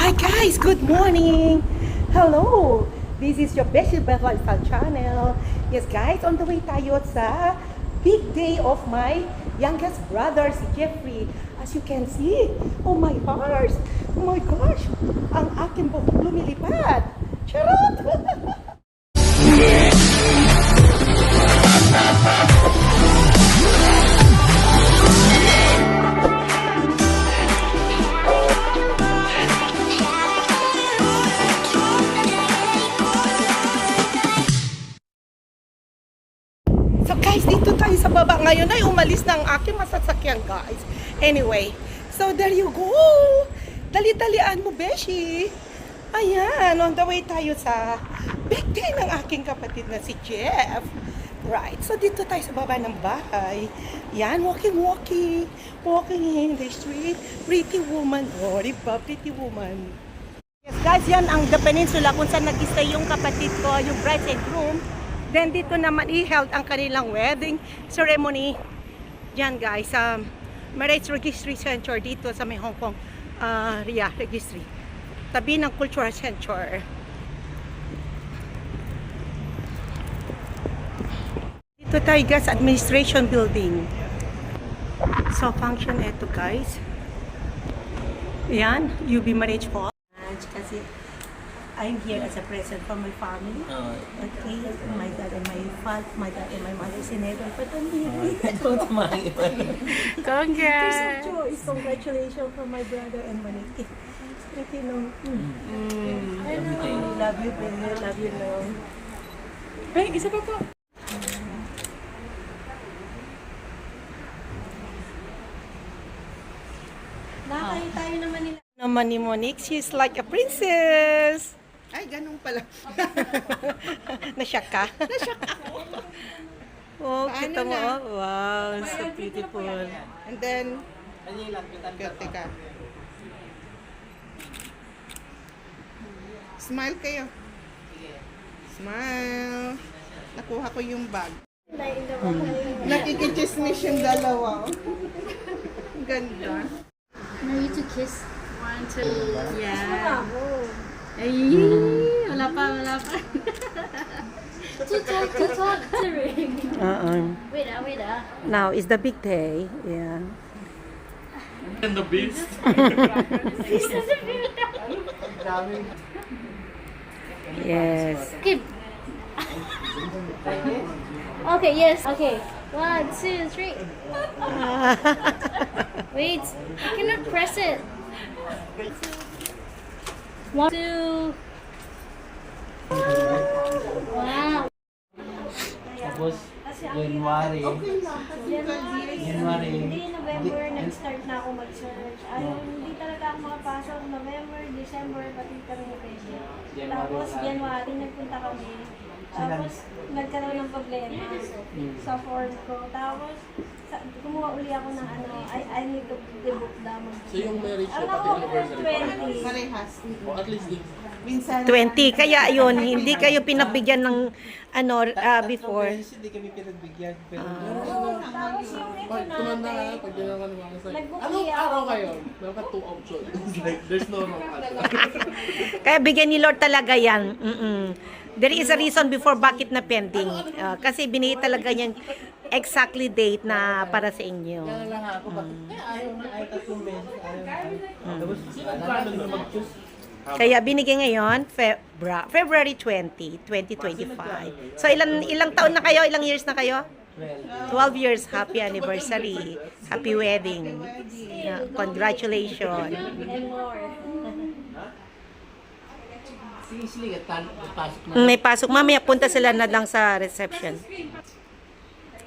Hi guys, good morning. Hello. This is your Beshi Beth Lifestyle channel. Yes guys, on the way tayo sa big day of my youngest brother, si Jeffrey. As you can see, oh my gosh, ang aking buhok lumilipad. Charot! So guys, dito tayo sa baba ngayon ay umalis na ang aking masasakyan guys. Anyway, so there you go. Dali-dalian mo, Beshi. Ayan, on the way tayo sa big day ng aking kapatid na si Jeff. Right, so dito tayo sa baba ng bahay. Yan, walking in the street. Pretty woman. Oh, diba? Pretty woman. Yes guys, yan ang The Peninsula kung saan nag-stay yung kapatid ko, yung bride and groom. Then dito naman i-held ang kanilang wedding ceremony. Diyan guys, Marriage Registry Center dito sa may Hong Kong Registry. Tabi ng Cultural Center. Dito tayo guys, Administration Building. So function ito guys. Yan, UB Marriage Hall. Kasi I'm here as a present for my family. Okay, my dad and my mother is in heaven, but I'm here. Congrats! Congratulations for my brother and Maniki. You know, I love you, baby. Love you, no. Ay, isa pa po. Nakakain tayo naman nila. Naman ni Monique, she's like a princess. Ay, ganun pala. Nasyak ka? Nasyak ako. Oh, Paano kita mo. na? Oh. Wow, so beautiful. And then, ka. Smile kayo. Smile. Nakuha ko yung bag. Nakikichismis yung dalawa. Ang ganda. Ready to kiss? 1, 2, yeah. Ay, wala pa. Tutok. Wait. Now is the big day. Yeah. And the beast. Yes. Skip. Okay, yes. Okay. 1, 2, 3. Wait, I cannot press it. 1, 2. Wow. Tapos, January. Hindi, November, nag-start na ako mag-search. Hindi talaga ako makapasok. November, December, pati kami ni Pesci. Tapos, January, nagpunta kami. Tapos, nagkaroon ng problema sa form ko. Tapos, kumuha uli ako ng I need to debook damage. So yung marriage Ang niya, ako, pati anniversary. 20. Parehas. O at least din. Minsan, 20. Kaya yun, hindi kayo pinabigyan ng before. Hindi kami pinagbigyan. Pero, tapos yung ito Pag tumanda ka na, natin, pag ginawa ka naman sa Nag-book anong niya araw ako. kayo? Meron ka 2 options. Like, there's no wrong answer. Kaya bigyan ni Lord talaga yan. There is a reason before bakit na pending. Kasi binigay talaga yan exactly date na para sa inyo. kaya lang ako, ayaw tatlong beses. Tapos, alam na mag-choose. Kaya binigay ngayon, February 20, 2025. So ilang taon na kayo? Ilang years na kayo? 12 years. Happy anniversary. Happy wedding. Congratulations. and more. Seriously, pasok na. May pasok. Mamaya punta sila na lang sa reception.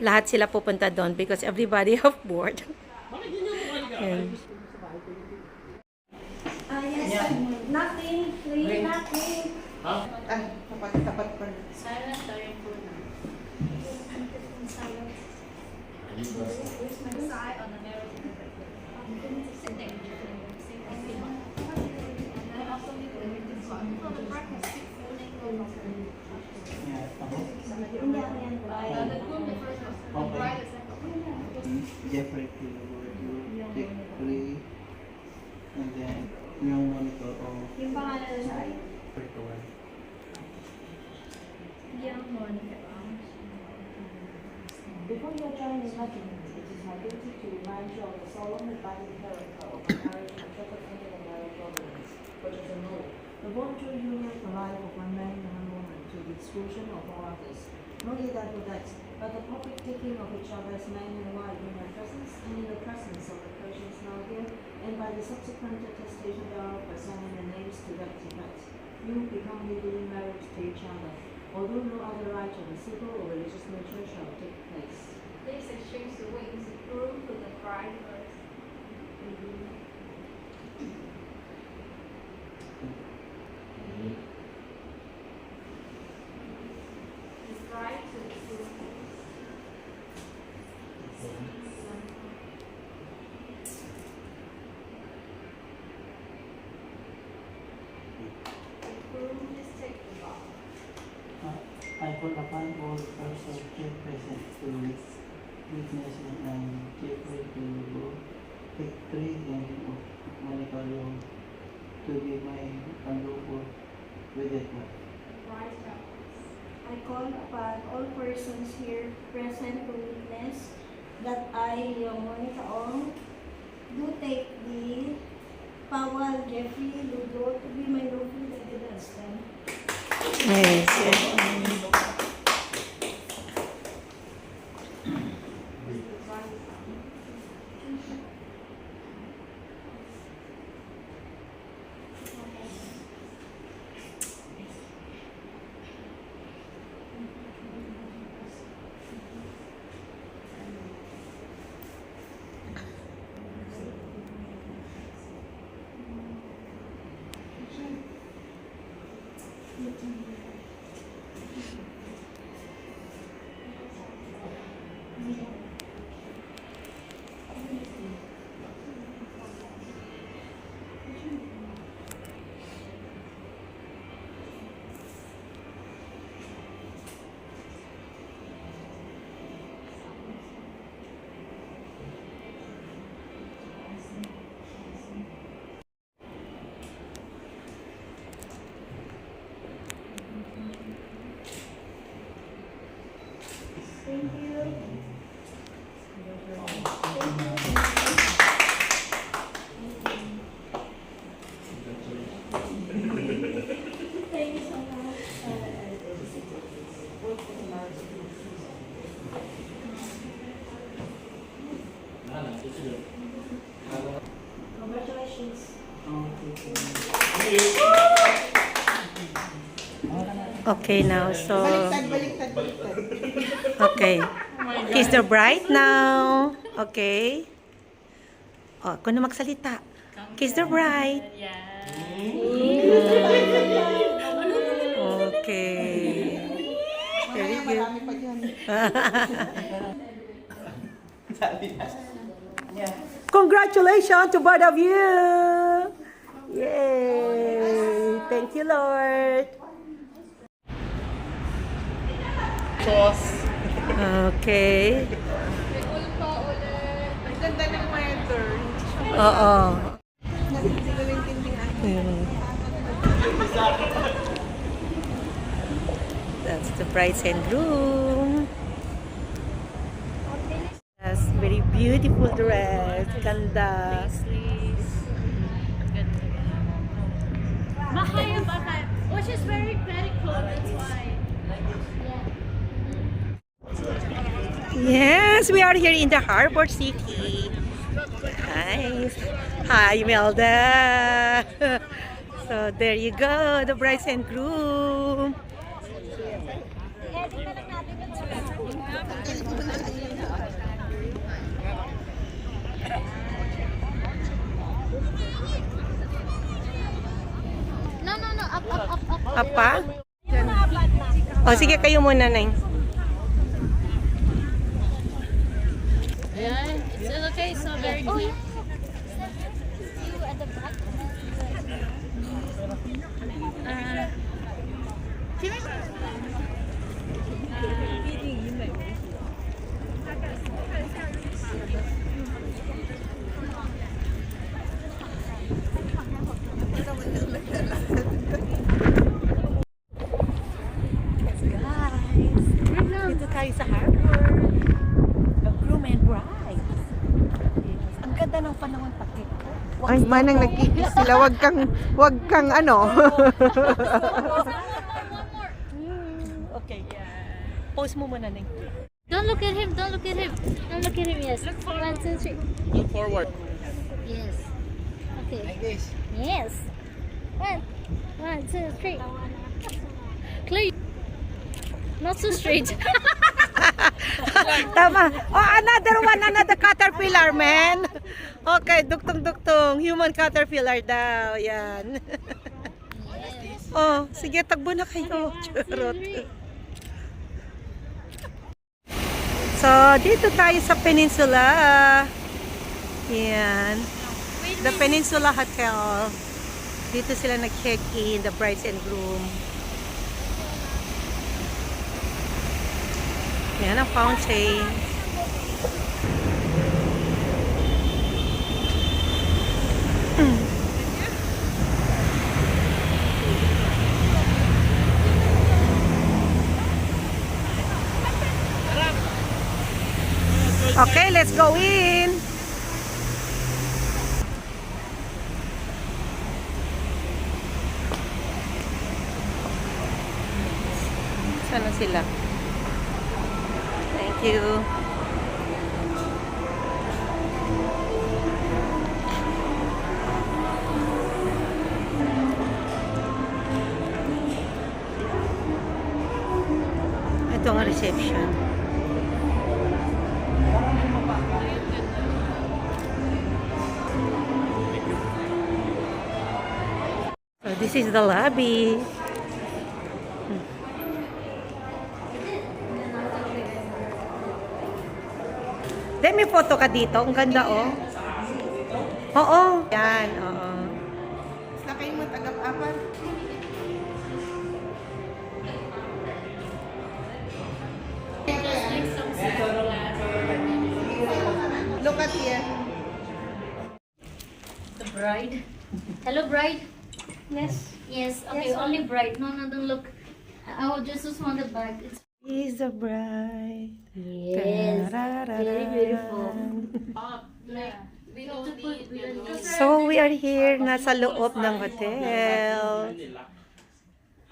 Lahat sila pupunta doon because everybody have board. Yan. Yes, nothing, really nothing. Ha? Tapat pa rin. Silent during food. Jeffrey, Jeffrey, and then yung monitor, Yung pangalan na sa ID. Young Monica. Before your joining Regiment, it is my duty to remind you of the solemn and binding character of the marriage and interpretation of marriage ordinance, which is a rule. The voluntary union for life of one man and one woman to the exclusion of all others. Not only that with that, but the public taking of each other as man and wife in their presence and in the presence of the persons now here, and by the subsequent attestation thereof by signing the names to that effect. You become legally married to each other, although no other rite of a civil or religious nature shall take place. Please exchange the wings of groom for the bride first. The bride to the groom. The groom is taking the vow. I call upon all persons here present to witness and take way to go take three and of Monica Leong to be my unlawful wedded wife. Bride vows. I call upon all persons here present to witness that I, Monica Ong, do take the Powell Jeffrey Ludo to be my lawful wedded husband. Yes, yes. Thank you. Thank you so much. Congratulations. Okay now, so... Baliktad. Okay. Kiss the bride now. Okay. Oh, ako na magsalita. Kiss the bride. Okay. Very good. Congratulations to both of you. Yay. Thank you, Lord. Okay. Ang ganda ng weather. Oo. Hindi ko naintindihan. That's the bride and groom. That's very beautiful dress. Ganda. Mahayam bakal. Which is very cool, that's why. Yes, we are here in the Harbor City. Nice. Hi, Melda. So there you go, the bride and groom. No, up. Apa? O sige, kayo muna, Neng. Yeah, it's okay, so very good. Ay, manang nagkikis sila. Wag kang ano. Okay. Pose mo muna, Ning. Don't look at him. Don't look at him. Don't look at him. Yes. 1, 2, 3. Look forward. Yes. Okay. Like this. Yes. 1, 2, 3. Clear. Not so straight. Tama. Oh, another caterpillar, man. Okay, duktong-duktong. Human caterpillar daw. Yan. Oh, sige, tagbo na kayo. Charot. So, dito tayo sa Peninsula. Yan. The Peninsula Hotel. Dito sila nag-check-in, the brides and groom. Yan ang fountain. Okay, let's go in. Sana sila? Thank you. Ito ang reception. So this is the lobby. May photo ka dito. Ang ganda, oh. Oo. Yan, oo. Basta kayo mo tagap-apan. Look at here. The bride. Hello, bride. Yes. Yes. Okay, Yes, only bride. No, don't look. I will just want the bag. It's He's the bride. yes. Very beautiful. So, we are here. Nasa loob ng hotel.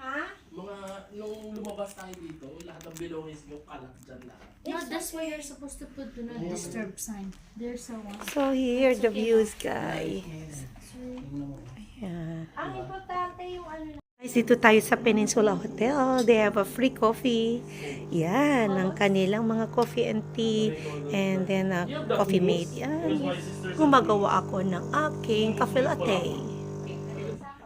Ha? Mga, nung lumabas tayo dito, lahat ng belongings yung kalat dyan lahat. No, that's why you're supposed to put do not disturb sign. There's a one. So, here the views, guys. Ayan. Ang importante yung ano na. Guys, dito tayo sa Peninsula Hotel. They have a free coffee. Yan, ang kanilang mga coffee and tea. And then, coffee mate. Yan. Gumagawa ako ng aking cafe latte.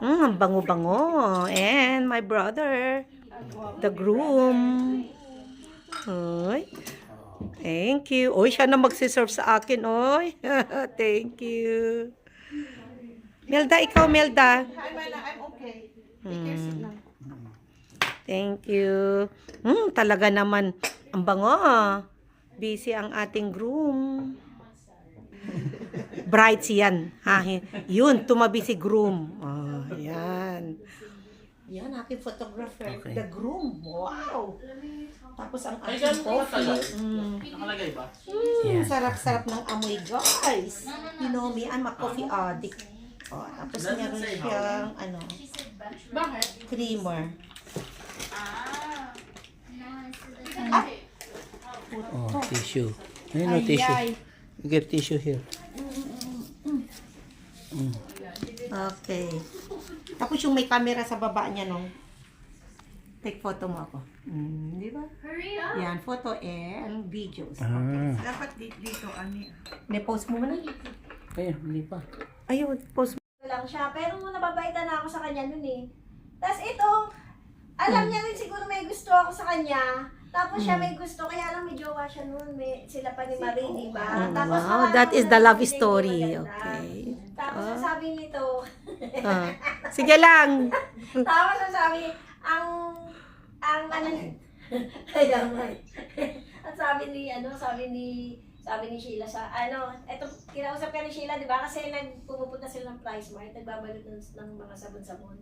Ang bango-bango. And my brother, the groom. Oy. Thank you. Oy, siya na magsiserve sa akin, oy. Thank you. Melda, ikaw, Melda. Thank you. Talaga naman, ang bango. Busy ang ating groom. Bride siyan. Ha? Yun, tumabi si groom. Oh, yan. Yan, aking photographer. Okay. The groom. Wow. Tapos ang Ay, aking ganun pala coffee. Nakalagay ba? Sarap-sarap ng amoy, guys. You know me, I'm a coffee addict. Oh, tapos meron siyang, ano, creamer. Oh, tissue. Ayun, no, tissue. You get tissue here. Okay. Tapos yung may camera sa baba niya, no? Take photo mo ako. Di ba? Yan, photo and videos. Dapat dito, ani. May-post mo muna? Ayun, hindi pa. Ayun, post mo. Lang siya. Pero nababaitan na ako sa kanya nun eh. Tapos ito, alam niya rin siguro may gusto ako sa kanya. Tapos siya may gusto, kaya lang may jowa siya nun. Sila pa ni Marie, di ba? Tapos Wow, marami that is the na love narinig story. yung maganda. Okay. Tapos ang sabi nito, Sige lang. tapos ang sabi, ang ano, kaya nga. Ang sabi ni Sheila sa, eto, kinausap ka ni Sheila, di ba? Kasi pumupunta sila ng Price Mart, nagbabalot ng mga sabon-sabon.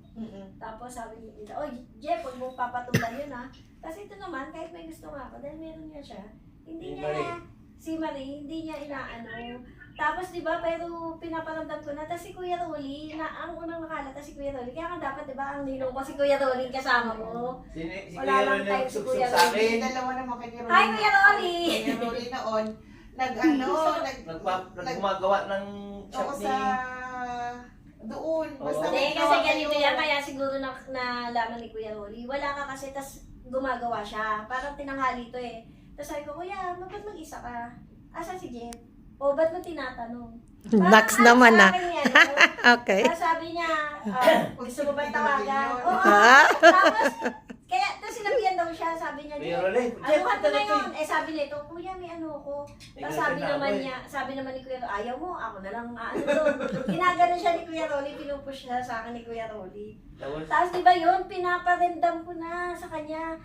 Tapos sabi niya, oy, Jeff, huwag mong papatulan yun ha. Kasi ito naman, kahit may gusto nga ako, dahil meron nga siya, hindi niya, si Marie, hindi niya inaano, Tapos, di ba, pero pinaparamdam ko na. Tapos si Kuya Rolly, na ang unang nakalata si Kuya Rolly. Kaya nga dapat, di ba, ang ninong ko si Kuya Rolly kasama mo. Si Wala Kuya lang Rolly tayo ang si suksok Kuya sa Rolly. akin. Dalawa naman kay Rolly. Hi, Kuya Rolly! Kuya Rolly noon, Nagmagawa ng ako chutney. sa doon. Basta Hindi, may kasi gawa ganito kayo. yan. Kaya siguro nalaman ni Kuya Rolly. Wala ka kasi, tas gumagawa siya. Parang tinanghali to eh. Tapos sabi ko, Kuya, ba't mag-isa ka? Asan si Jen? O, ba't mo tinatanong? Next naman na. Okay. Tapos sabi niya, gusto mo ba tawagan? Oo. Ah. Tapos, kaya, tapos sinabihan daw siya, sabi niya, Kuya Rolly, ano ka na yun? Eh sabi nito, Kuya, may ano ko. Tapos sabi Ikaw naman na ako niya, sabi naman ni Kuya Rolly, ayaw mo, ako na lang ano doon. Ginagano siya ni Kuya Rolly, pinupush siya sa akin ni Kuya Rolly. Tapos di ba yun, pinaparendam ko na sa kanya.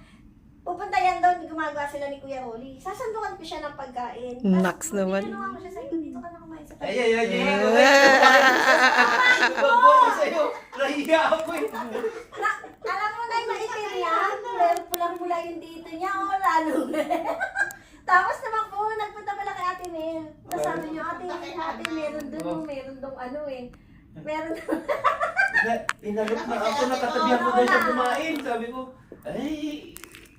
Pupunta yan doon, gumagawa sila ni Kuya Rolly. Sasandukan ko siya ng pagkain. Naks naman. Tinuwa ko siya sa'yo, dito ka na kumain sa Ay, tabi. ay, ay, ay. Bago ako sa'yo. Nahiya ako eh. Alam mo na yung maitim yan, pero pulang-pula yung dito niya, o lalo. Tapos naman po, nagpunta pala kay Ate Mel. Tapos sabi niyo, Ate, meron doon ano eh. Meron doon. Inalok na ako, nakatabihan ko dahil siya kumain. Sabi ko, ay,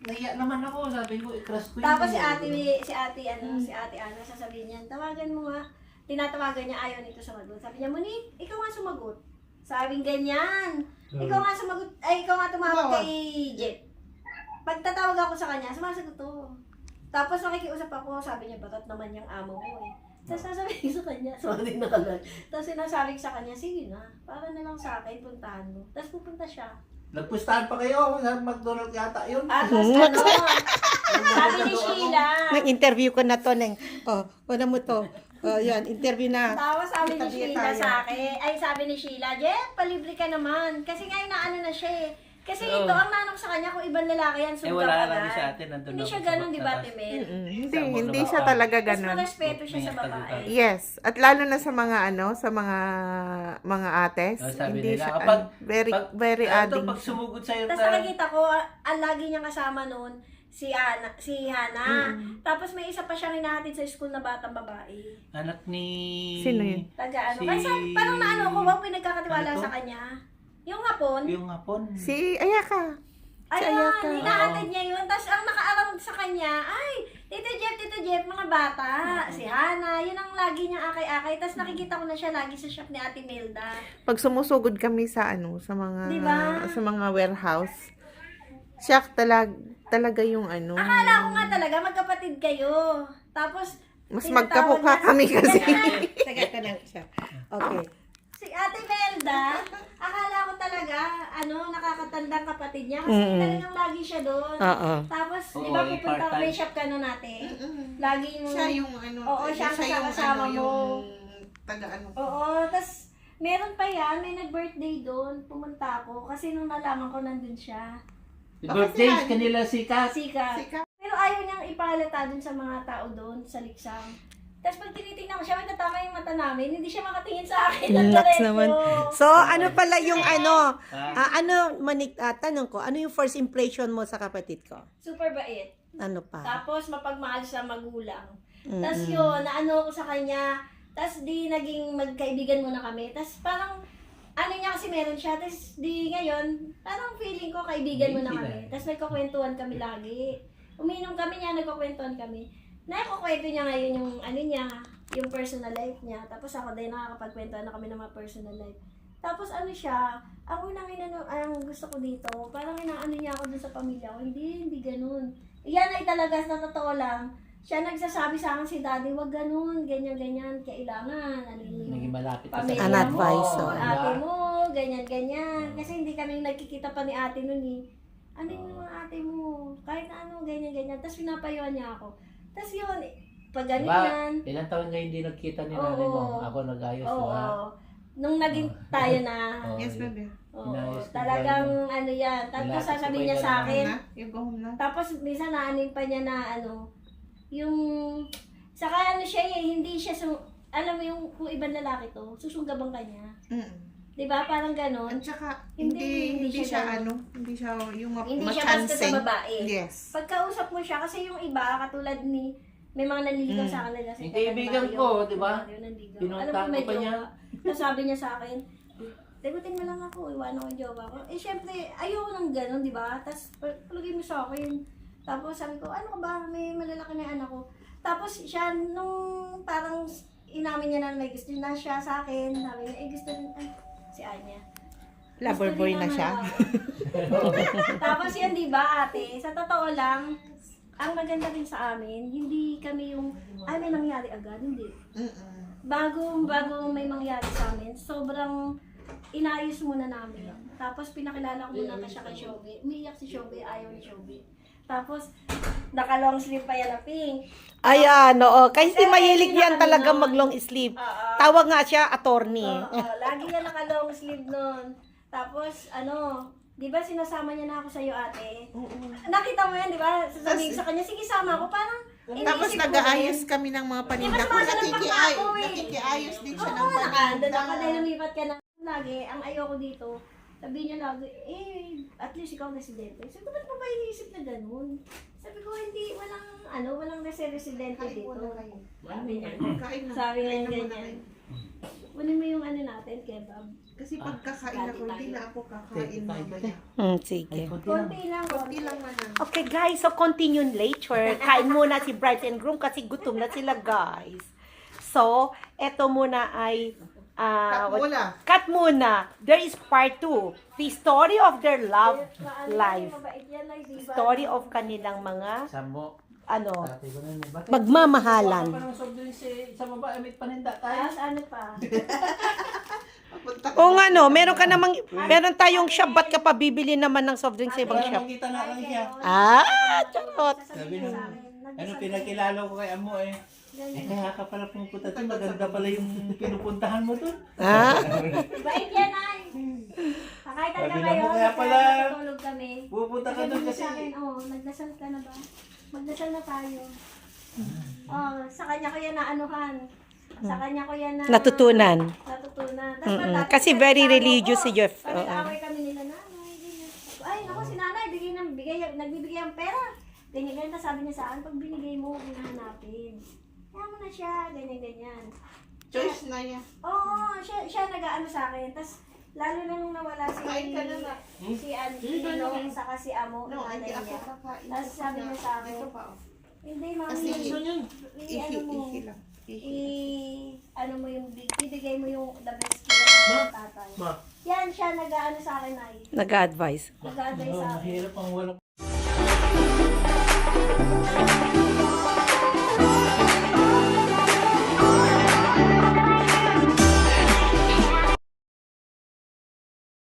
nahiya naman ako. Sabi ko, i-crush ko yun. Tapos si Ate Ana, sasabihin niya, tawagan mo nga. Tinatawagan niya, ayaw nito sumagot. Sabi niya, Monique, ikaw nga sumagot. Sabing ganyan. Ikaw nga sumagot, ikaw nga tumawag kay Jet. Pagtatawag ako sa kanya, sumasagot to. Tapos nakikiusap ako, sabi niya, batat naman yung amo mo eh. Tapos sasabihin ko sa kanya, sorry na kalag. Tapos sinasabi ko sa kanya, sige na, para na lang sa akin, puntahan mo. Tapos pupunta siya. Nagpustahan pa kayo sa McDonald's yata yun. Tapos ano, sabi ni Sheila, Nag-interview ko na to, Neng. Oh, wala mo to. Oh, yan, interview na. tapos sabi ni Tabi Sheila tayo. sa akin, ay sabi ni Sheila, Jeff, palibre ka naman. Kasi ngayon na ano na siya eh. Kasi ito, ang nanong sa kanya, kung ibang lalaki yan, sungkap wala agad. lang sa atin, nandun Hindi ako siya sa ganun, di ba, labas. Timel? Hindi siya talaga Mas ganun. marespeto siya sa babae. Yes, at lalo na sa mga sa mga ates, Sabi hindi nila, siya kapag, very adding. pag sumugod sa'yo Tapos nakikita ko, ang lagi niyang kasama noon, si Hana. Tapos may isa pa siyang hinahatid sa school na batang babae. anak ni... Sino yun? Taga ano. Si- Kaya parang naano ko, wow, pinagkakatiwala Ano to? sa kanya. Yung hapon, Yung hapon. Si Ayaka. ayun, Ayaka. hinahatid niya yun. Tapos ang naka-around sa kanya, ay, Tito Jeff, mga bata. Si Hana, yun ang lagi niya akay-akay. Tapos nakikita ko na siya lagi sa shop ni Ate Melda. Pag sumusugod kami sa sa mga Diba? sa mga warehouse, siya talaga yung Akala ko nga talaga, magkapatid kayo. Tapos, mas tinatawag magkamukha niya- kami kasi. Ganyan. Taga ka lang siya. Okay. Si Ate Melda, akala ko talaga, nakakatandang kapatid niya. Kasi talagang lagi siya doon. Oo. Tapos, Oo, di ba yung pupunta kami part-time. shop ka na natin? Lagi yung... Siya yung Oo, siya ang kasama mo. yung taga Oo, tapos meron pa yan, may nag-birthday doon. Pumunta ako kasi nung nalaman ko nandun siya. Birthdays kanila si Kat. Sika. Pero ayaw niyang ipalata dun sa mga tao doon, sa Liksang. Tapos pag tinitingnan ko siya, magtatama yung mata namin, hindi siya makatingin sa akin. ng Naks diretso. naman. So, ano pala yung Manik, tanong ko, ano yung first impression mo sa kapatid ko? Super bait. Ano pa? Tapos mapagmahal sa magulang. Tapos yun, naano ko sa kanya. Tapos di naging magkaibigan muna kami. Tapos parang, niya kasi meron siya. Tapos di ngayon, parang feeling ko kaibigan muna kami. Tapos nagkakwentuhan kami lagi. Uminom kami niya, nagkakwentuhan kami. Nakukwento niya ngayon yung niya, yung personal life niya. Tapos ako din nakakapagkwentuhan na kami ng mga personal life. Tapos siya, ang unang ang gusto ko dito, parang inaano niya ako dun sa pamilya ko. Hindi ganun. Yan ay talaga sa totoo lang. Siya nagsasabi sa akin si daddy, wag ganun, ganyan, kailangan. Naging malapit ka Pamilya An advisor. mo, ate mo, ganyan. Kasi hindi kami nagkikita pa ni ate nun eh. Ano yung mga ate mo? Kahit na ganyan. Tapos pinapayuhan niya ako. Tapos yun, pag ganyan. Ilang taon nga hindi nagkita ni Oo. nanay mo? Ako nag-ayos, di ba? Nung naging tayo na, Oo, Yes, baby. inayos ko talagang ba yan. Tapos Lapit sasabihin ko niya ba sa yan? akin, You go home na. tapos minsan naanin pa niya na yung, saka siya hindi siya, alam mo yung kung ibang lalaki to, susunggabang ka niya. Di ba? Parang ganon. At saka, Hindi hindi siya siya hindi siya yung Hindi siya basta sa machansing. babae. Yes. Pagkausap mo siya, kasi yung iba, katulad ni may mga nanliligaw sa akin na lasing. Yung kaibigan ko, di ba? Pinunta ko pa niya. Tapos sabi niya sa akin, Tegutin mo lang ako, iwanan ko yung jowa ko. Eh, syempre, ayoko nang gano'n, di ba? Tapos, palagay mo sa akin. Tapos, sabi ko, ano ka ba? May malalaki na yung anak ko. Tapos, siya, nung parang inamin niya na may gusto na siya sa akin, sabi niya, gusto rin, si Anya. Lover boy na siya. Tapos, yan, di ba, ate? Sa totoo lang, ang maganda rin sa amin, hindi kami yung, may nangyari agad, hindi. Bago may mangyari sa amin, sobrang inayos muna namin. Tapos pinakilala ko muna siya kay Shobe. Umiiyak si Shobe, ayaw ni Shobe. Tapos naka-long sleeve pa yan na pink. Ayan, oo. Kasi mahilig yan talaga mag-long sleeve. Tawag nga siya, attorney. Lagi yan naka-long sleeve nun. Tapos di ba sinasama niya na ako sa iyo, ate? Nakita mo yan, di ba? Sasabihin sa kanya, sige sama ako. Parang Tapos iniisip ko nag-aayos rin. kami ng mga paninda Mas ko. masalang pa ako eh. Nakikiayos din siya ng Oo, doon ako paninda. dahil lumipat ka na lagi. Ang ayoko dito, sabihin niya lagi, at least ikaw residente. Sabi ko, ba't mo ba iniisip na ganun? Sabi ko, hindi, walang residente dito. Sabi niya. Kain na. Sabi niya Kain na muna ganyan. kayo. Kunin mo yung natin, kebab. Kasi pagkakain ako, hindi na ako kakain mamaya. Ay, Sige. Konti lang, Hindi lang naman. Okay guys, so continue later. Kain muna si bride and groom kasi gutom na sila guys. So, eto muna ay cut muna. There is part 2. The story of their love life. Mabait yan, ay, diba? Story of kanilang mga Samo. ano, Ate ko na niya. Bakit? magmamahalan. Parang sob din sa baba, may paninda tayo. Tapos ano pa? O nga no, meron tayong shop, ba't ka pa bibili naman ng soft drink sa ibang Para shop? makita nga lang siya. Charot. Sabi nung, pinakilala ko kay Amo eh. Kaya ka pala pumunta doon, maganda pala yung pinupuntahan mo doon. Bait yan, ay. Kakaitan ka Sabi na kayo, mo, kaya pala, natutulog kami. Pupunta ka Sabi doon niya kasi. sa akin, nagdasal ka na ba? Magdasal na tayo. Sa kanya ko yan naanuhan. Sa kanya ko yan Natutunan. Natutunan. Kasi very religious si Jeff. Pag-away kami nila nanay, ganyan. Ay, naku, si nanay, nagbibigay ang pera. Ganyan, tapos sabi niya sa akin, pag binigay mo, hinahanapin. Kaya mo na siya, ganyan. Choice na yan. Oo, siya nag-aano sa akin. Tapos, lalo na nung nawala si Kain ka na nga. si Nino, saka si Amo, No, nanay hindi ako niya. kakain. Tapos sabi niya sa akin, Dito pa. hindi, mami, Kasi ano mo, ihi lang. ano mo yung, bibigay mo yung the best kilo ng tatay. Ma. Yan, siya nag-aano sa akin ay, Nag-advise. nag-advise sa akin. Mahirap ang walang